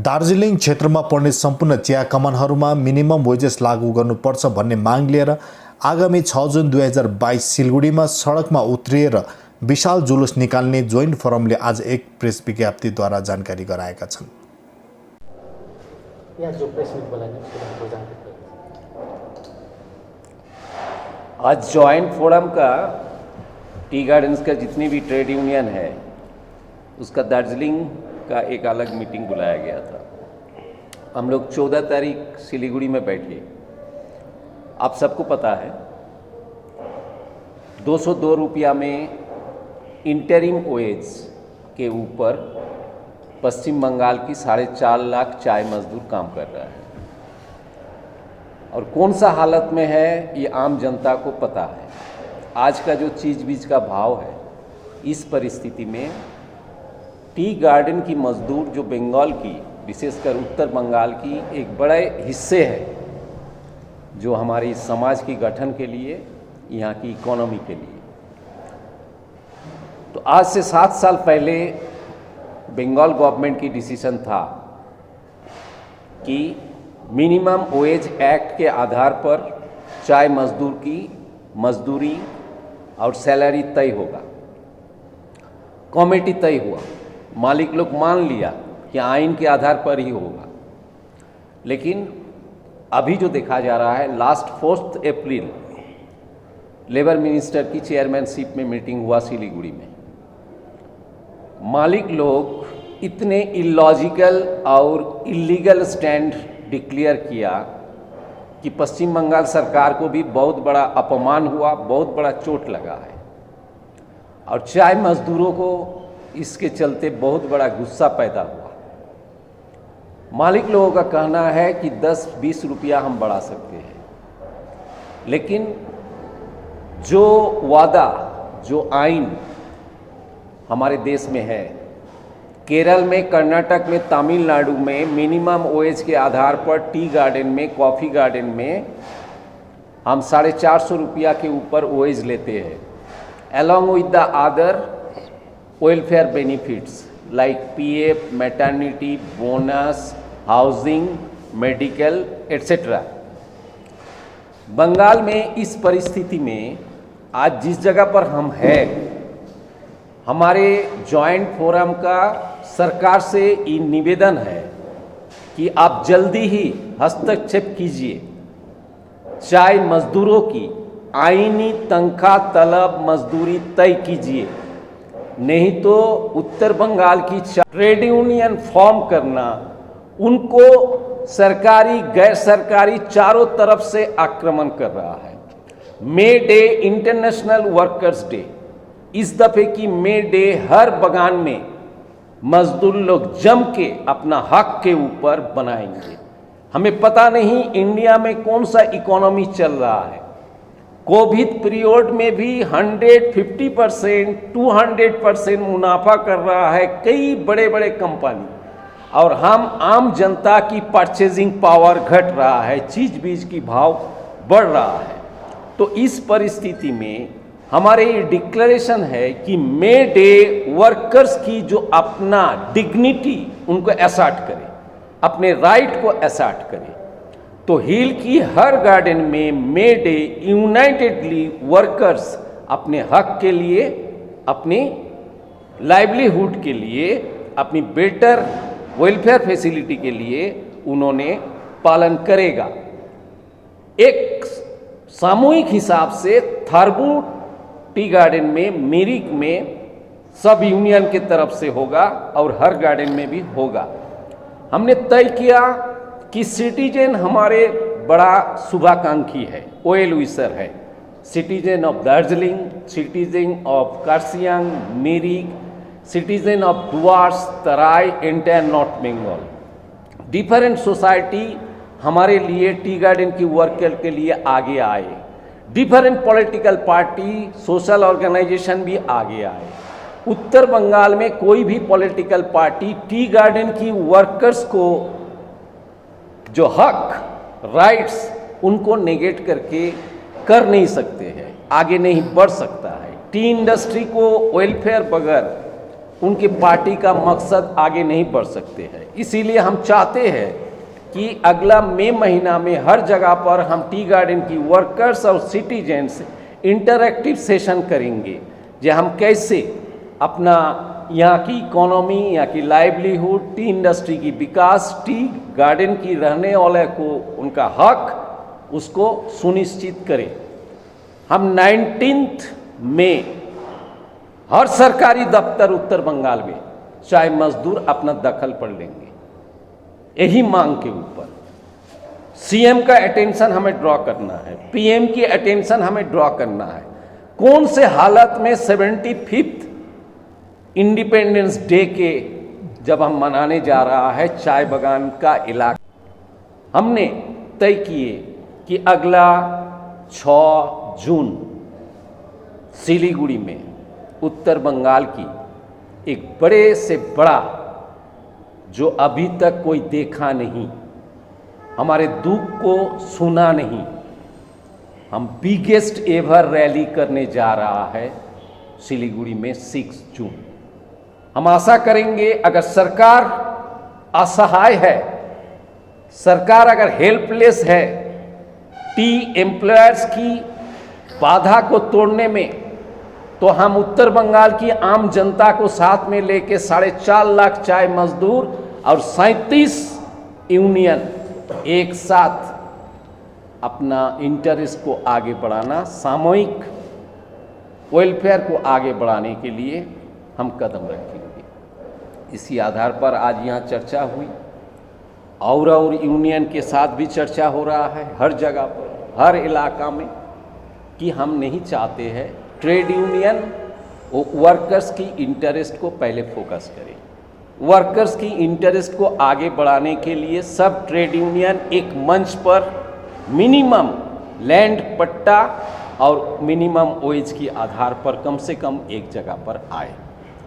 दार्जिलिङ क्षेत्रमा पर्ने सम्पूर्ण चिया कमानहरूमा मिनिमम वेजेस लागू गर्नुपर्छ भन्ने माग लिएर आगामी 6 जुन 2022 सिलगढीमा सडकमा उत्रिएर विशाल जुलुस निकाल्ने जोइन्ट फोरमले आज एक प्रेस विज्ञप्तिद्वारा जानकारी गराएका छन्। आज जॉइंट फोरम का टी गार्डन्स का जितनी भी ट्रेड यूनियन है उसका दार्जिलिंग का एक अलग मीटिंग बुलाया गया था। हम लोग 14 तारीख सिलीगुड़ी में बैठे। आप सबको पता है 202 रुपया में इंटरिम वेज के ऊपर पश्चिम बंगाल की 4.5 लाख चाय मजदूर काम कर रहा है और कौन सा हालत में है ये आम जनता को पता है। आज का जो चीज़ बीज का भाव है, इस परिस्थिति में टी गार्डन की मजदूर जो बंगाल की, विशेषकर उत्तर बंगाल की एक बड़े हिस्से है जो हमारी समाज की गठन के लिए, यहाँ की इकोनॉमी के लिए। तो आज से 7 साल पहले बंगाल गवर्नमेंट की डिसीजन था कि मिनिमम वेज एक्ट के आधार पर चाय मजदूर की मजदूरी और सैलरी तय होगा। कमेटी तय हुआ, मालिक लोग मान लिया कि आइन के आधार पर ही होगा। लेकिन अभी जो देखा जा रहा है, लास्ट 4 अप्रैल लेबर मिनिस्टर की चेयरमैनशिप में मीटिंग हुआ सिलीगुड़ी में। मालिक लोग इतने इलॉजिकल और इलीगल स्टैंड डिक्लेयर किया कि पश्चिम बंगाल सरकार को भी बहुत बड़ा अपमान हुआ, बहुत बड़ा चोट लगा है और चाय मजदूरों को इसके चलते बहुत बड़ा गुस्सा पैदा हुआ। मालिक लोगों का कहना है कि 10-20 रुपया हम बढ़ा सकते हैं, लेकिन जो वादा, जो आइन हमारे देश में है, केरल में, कर्नाटक में, तमिलनाडु में मिनिमम वेज के आधार पर टी गार्डन में, कॉफ़ी गार्डन में हम 450 रुपया के ऊपर वेज लेते हैं, along with the other welfare benefits like PF, maternity, bonus, housing, medical, etc. Bengal में इस परिस्थिति में आज जिस जगह पर हम हैं, हमारे जॉइंट फोरम का सरकार से ये निवेदन है कि आप जल्दी ही हस्तक्षेप कीजिए, चाय मजदूरों की आईनी तनख्वाह तलब मजदूरी तय कीजिए, नहीं तो उत्तर बंगाल की ट्रेड यूनियन फॉर्म करना, उनको सरकारी गैर सरकारी चारों तरफ से आक्रमण कर रहा है। मे डे, इंटरनेशनल वर्कर्स डे, इस दफे की मे डे हर बगान में मजदूर लोग जम के अपना हक के ऊपर बनाएंगे। हमें पता नहीं इंडिया में कौन सा इकोनॉमी चल रहा है। कोविड पीरियड में भी 150%, 200% मुनाफा कर रहा है कई बड़े बड़े कंपनी, और हम आम जनता की परचेजिंग पावर घट रहा है, चीज बीज की भाव बढ़ रहा है। तो इस परिस्थिति में हमारे ये डिक्लेरेशन है कि मे डे वर्कर्स की जो अपना डिग्निटी उनको असर्ट करे, अपने राइट को असर्ट करे। तो हिल की हर गार्डन में मे डे यूनाइटेडली वर्कर्स अपने हक के लिए, अपनी लाइवलीहुड के लिए, अपनी बेटर वेलफेयर फैसिलिटी के लिए उन्होंने पालन करेगा। एक सामूहिक हिसाब से थारबू टी गार्डन में, मिरिक में सब यूनियन की तरफ से होगा और हर गार्डन में भी होगा। हमने तय किया कि सिटीजन हमारे बड़ा शुभाकांक्षी है, ओएल विसर है, citizen of Darjeeling, citizen of Kurseong, Mirik, citizen of Dooars, Terai, entire North Bengal. Different society हमारे लिए टी गार्डन की वर्कर के लिए आगे आए, different political party, social organisation भी आगे आए। उत्तर बंगाल में कोई भी पॉलिटिकल पार्टी टी गार्डन की वर्कर्स को जो हक, राइट्स, उनको नेगेट करके कर नहीं सकते हैं, आगे नहीं बढ़ सकता है। टी इंडस्ट्री को वेलफेयर बगैर उनकी पार्टी का मकसद आगे नहीं बढ़ सकते हैं। इसीलिए हम चाहते हैं कि अगला मई महीना में हर जगह पर हम टी गार्डन की वर्कर्स और सिटीजन्स इंटरैक्टिव सेशन करेंगे, जो हम कैसे अपना यहाँ की इकोनॉमी, यहाँ की लाइवलीहुड, टी इंडस्ट्री की विकास, टी गार्डन की रहने वाले को उनका हक, उसको सुनिश्चित करें। हम 19 मई हर सरकारी दफ्तर उत्तर बंगाल में चाहे मजदूर अपना दखल पढ़ लेंगे, यही मांग के ऊपर। सीएम का अटेंशन हमें ड्रॉ करना है, पीएम की अटेंशन हमें ड्रॉ करना है। कौन से हालत में 75th इंडिपेंडेंस डे के जब हम मनाने जा रहा है चाय बगान का इलाका, हमने तय किए कि अगला 6 जून सिलीगुड़ी में उत्तर बंगाल की एक बड़े से बड़ा, जो अभी तक कोई देखा नहीं, हमारे दुख को सुना नहीं, हम बिगेस्ट एवर रैली करने जा रहा है सिलीगुड़ी में 6 जून। हम आशा करेंगे अगर सरकार असहाय है, सरकार अगर हेल्पलेस है टी एम्प्लॉयर्स की बाधा को तोड़ने में, तो हम उत्तर बंगाल की आम जनता को साथ में लेके 4.5 लाख चाय मजदूर और 37 यूनियन एक साथ अपना इंटरेस्ट को आगे बढ़ाना, सामूहिक वेलफेयर को आगे बढ़ाने के लिए हम कदम रखेंगे। इसी आधार पर आज यहाँ चर्चा हुई, और यूनियन के साथ भी चर्चा हो रहा है हर जगह पर, हर इलाका में, कि हम नहीं चाहते हैं ट्रेड यूनियन वर्कर्स की इंटरेस्ट को पहले फोकस करें। वर्कर्स की इंटरेस्ट को आगे बढ़ाने के लिए सब ट्रेड यूनियन एक मंच पर मिनिमम लैंड पट्टा और मिनिमम वेज की आधार पर कम से कम एक जगह पर आए।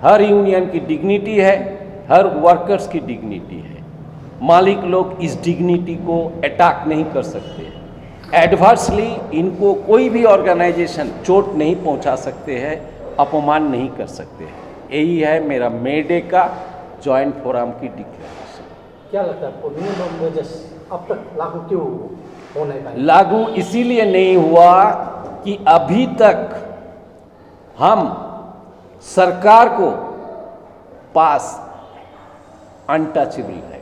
हर यूनियन की डिग्निटी है, हर वर्कर्स की डिग्निटी है। मालिक लोग इस डिग्निटी को अटैक नहीं कर सकते, एडवर्सली इनको कोई भी ऑर्गेनाइजेशन चोट नहीं पहुंचा सकते हैं, अपमान नहीं कर सकते हैं। यही है मेरा मे डे का जॉइंट फोरम की डिक्लेरेशन। क्या लगता है आपको मिनिमम वेजेस अब तक लागू क्यों हो नहीं पाए? लागू इसीलिए नहीं हुआ कि अभी तक हम सरकार को पास अनटचेबल है,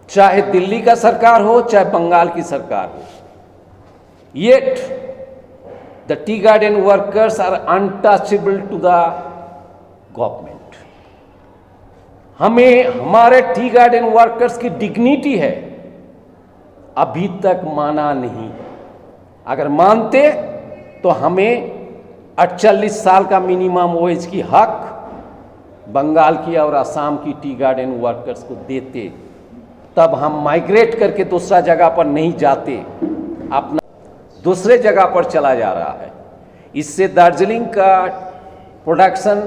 चाहे दिल्ली का सरकार हो चाहे बंगाल की सरकार हो, yet the tea garden workers are untouchable to the government. हमें हमारे टी गार्डन वर्कर्स की डिग्निटी है, अभी तक माना नहीं। अगर मानते तो हमें 48 साल का मिनिमम वेज की हक बंगाल की और असम की टी गार्डन वर्कर्स को देते, तब हम माइग्रेट करके दूसरा जगह पर नहीं जाते, अपना दूसरे जगह पर चला जा रहा है। इससे दार्जिलिंग का प्रोडक्शन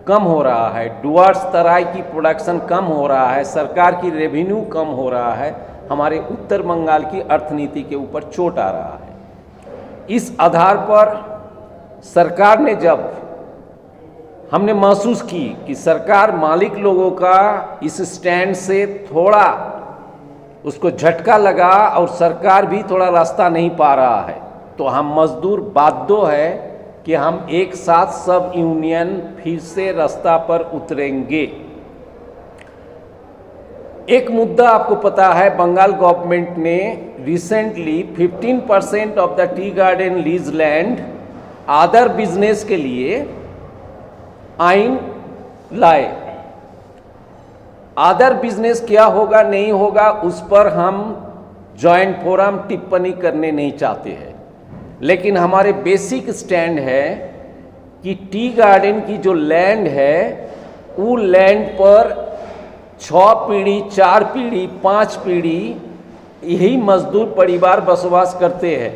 कम हो रहा है, डुवर्स तराई की प्रोडक्शन कम हो रहा है, सरकार की रेवेन्यू कम हो रहा है, हमारे उत्तर बंगाल की अर्थनीति के ऊपर चोट आ रहा है। इस आधार पर सरकार ने, जब हमने महसूस की कि सरकार मालिक लोगों का इस स्टैंड से थोड़ा उसको झटका लगा और सरकार भी थोड़ा रास्ता नहीं पा रहा है, तो हम मजदूर बाध्य है कि हम एक साथ सब यूनियन फिर से रास्ता पर उतरेंगे। एक मुद्दा आपको पता है, बंगाल गवर्नमेंट ने recently 15% of the tea garden lease land other business के लिए आइन लाए। अदर बिजनेस क्या होगा नहीं होगा उस पर हम जॉइंट फोरम टिप्पणी करने नहीं चाहते हैं, लेकिन हमारे बेसिक स्टैंड है कि टी गार्डन की जो लैंड है वो लैंड पर 6 पीढ़ी, 4 पीढ़ी, 5 पीढ़ी यही मजदूर परिवार बसवास करते हैं।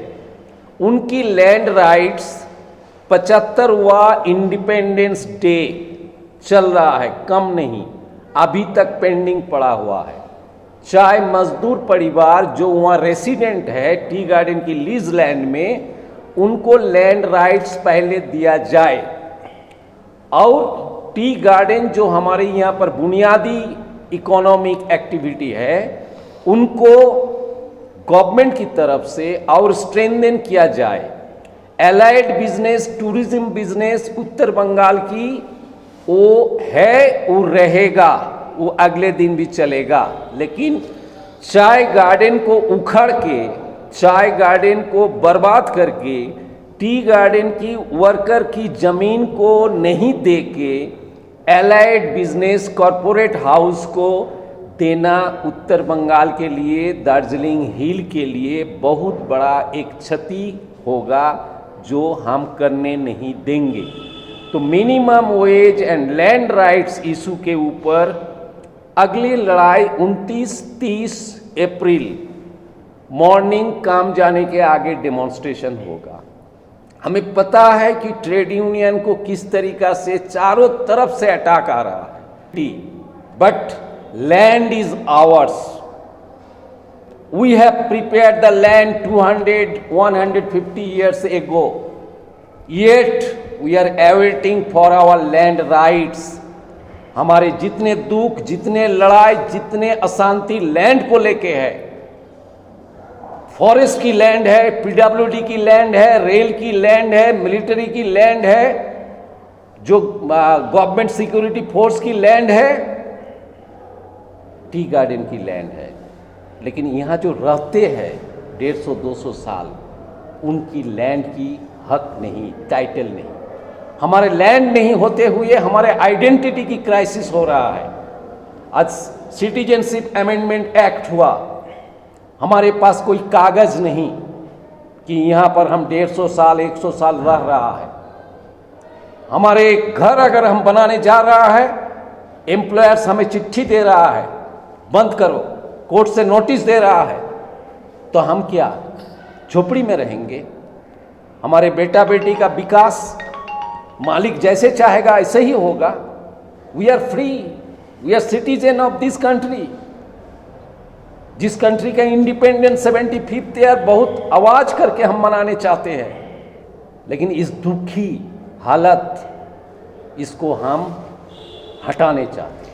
उनकी लैंड राइट्स 75वां इंडिपेंडेंस डे चल रहा है, कम नहीं, अभी तक पेंडिंग पड़ा हुआ है। चाहे मजदूर परिवार जो वहाँ रेसिडेंट है टी गार्डन की लीज लैंड में, उनको लैंड राइट्स पहले दिया जाए। और टी गार्डन जो हमारे यहाँ पर बुनियादी इकोनॉमिक एक्टिविटी है उनको गवर्नमेंट की तरफ से और स्ट्रेंथन किया जाए। एलाइड बिजनेस, टूरिज्म बिजनेस उत्तर बंगाल की वो है, वो रहेगा, वो अगले दिन भी चलेगा। लेकिन चाय गार्डन को उखाड़ के, चाय गार्डन को बर्बाद करके, टी गार्डन की वर्कर की जमीन को नहीं दे के एलाइड बिजनेस कॉरपोरेट हाउस को देना उत्तर बंगाल के लिए, दार्जिलिंग हिल के लिए बहुत बड़ा एक क्षति होगा जो हम करने नहीं देंगे। तो minimum wage and land rights issue के ऊपर अगली लड़ाई 29-30 अप्रैल मॉर्निंग काम जाने के आगे डेमोन्स्ट्रेशन होगा। हमें पता है कि ट्रेड यूनियन को किस तरीका से चारों तरफ से अटैक आ रहा है, but land is ours. We have prepared the land 200-150 years ago, yet we are awaiting for our land rights। हमारे जितने दुख, जितने लड़ाई, जितने अशांति लैंड को लेके है, फॉरेस्ट की लैंड है, पीडब्ल्यूडी की लैंड है, रेल की लैंड है, मिलिट्री की लैंड है, जो गवर्नमेंट सिक्योरिटी फोर्स की लैंड है, टी गार्डन की लैंड है। लेकिन यहाँ जो रहते हैं 150-200 साल, उनकी लैंड की हक नहीं, टाइटल नहीं। हमारे लैंड नहीं होते हुए हमारे आइडेंटिटी की क्राइसिस हो रहा है। आज सिटीजनशिप अमेंडमेंट एक्ट हुआ, हमारे पास कोई कागज नहीं कि यहाँ पर हम 150 साल 100 साल रह रहा है। हमारे घर अगर हम बनाने जा रहा है, एम्प्लॉयर्स हमें चिट्ठी दे रहा है बंद करो, कोर्ट से नोटिस दे रहा है, तो हम क्या झोपड़ी में रहेंगे? हमारे बेटा बेटी का विकास मालिक जैसे चाहेगा ऐसे ही होगा। We are free, we are citizen of this country. जिस कंट्री का इंडिपेंडेंस 75th ईयर बहुत आवाज करके हम मनाने चाहते हैं, लेकिन इस दुखी हालत इसको हम हटाने चाहते हैं।